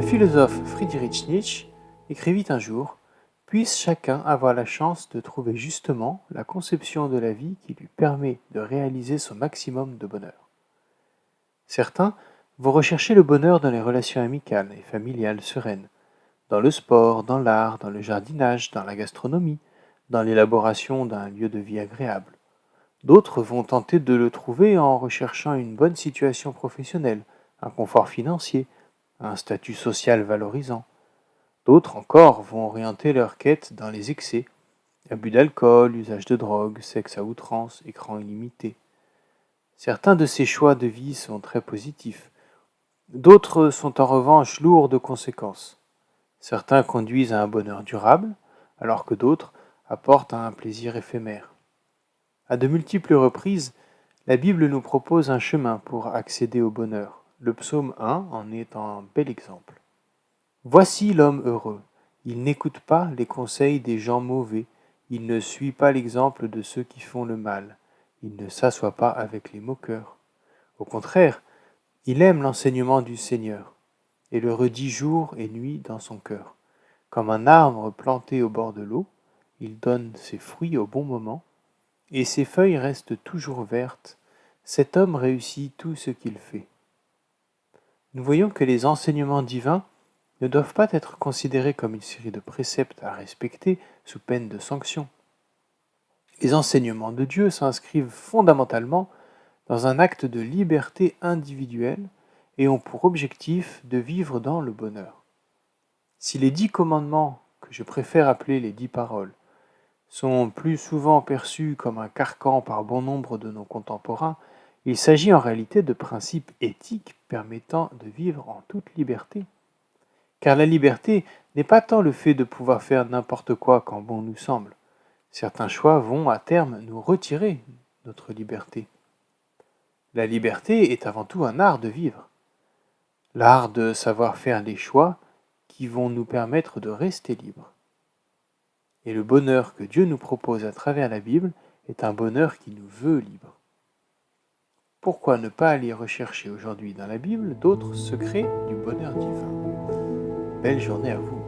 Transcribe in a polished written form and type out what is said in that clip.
Le philosophe Friedrich Nietzsche écrivit un jour: puisse chacun avoir la chance de trouver justement la conception de la vie qui lui permet de réaliser son maximum de bonheur. Certains vont rechercher le bonheur dans les relations amicales et familiales sereines, dans le sport, dans l'art, dans le jardinage, dans la gastronomie, dans l'élaboration d'un lieu de vie agréable. D'autres vont tenter de le trouver en recherchant une bonne situation professionnelle, un confort financier, un statut social valorisant. D'autres encore vont orienter leur quête dans les excès: abus d'alcool, usage de drogue, sexe à outrance, écran illimité. Certains de ces choix de vie sont très positifs. D'autres sont en revanche lourds de conséquences. Certains conduisent à un bonheur durable, alors que d'autres apportent un plaisir éphémère. À de multiples reprises, la Bible nous propose un chemin pour accéder au bonheur. Le psaume 1 en est un bel exemple. Voici l'homme heureux. Il n'écoute pas les conseils des gens mauvais, il ne suit pas l'exemple de ceux qui font le mal, il ne s'assoit pas avec les moqueurs. Au contraire, il aime l'enseignement du Seigneur, et le redit jour et nuit dans son cœur. Comme un arbre planté au bord de l'eau, il donne ses fruits au bon moment, et ses feuilles restent toujours vertes. Cet homme réussit tout ce qu'il fait. Nous voyons que les enseignements divins ne doivent pas être considérés comme une série de préceptes à respecter sous peine de sanction. Les enseignements de Dieu s'inscrivent fondamentalement dans un acte de liberté individuelle et ont pour objectif de vivre dans le bonheur. Si les 10 commandements, que je préfère appeler les 10 paroles, sont plus souvent perçus comme un carcan par bon nombre de nos contemporains, il s'agit en réalité de principes éthiques permettant de vivre en toute liberté. Car la liberté n'est pas tant le fait de pouvoir faire n'importe quoi quand bon nous semble. Certains choix vont à terme nous retirer notre liberté. La liberté est avant tout un art de vivre. L'art de savoir faire les choix qui vont nous permettre de rester libres. Et le bonheur que Dieu nous propose à travers la Bible est un bonheur qui nous veut libres. Pourquoi ne pas aller rechercher aujourd'hui dans la Bible d'autres secrets du bonheur divin? Belle journée à vous.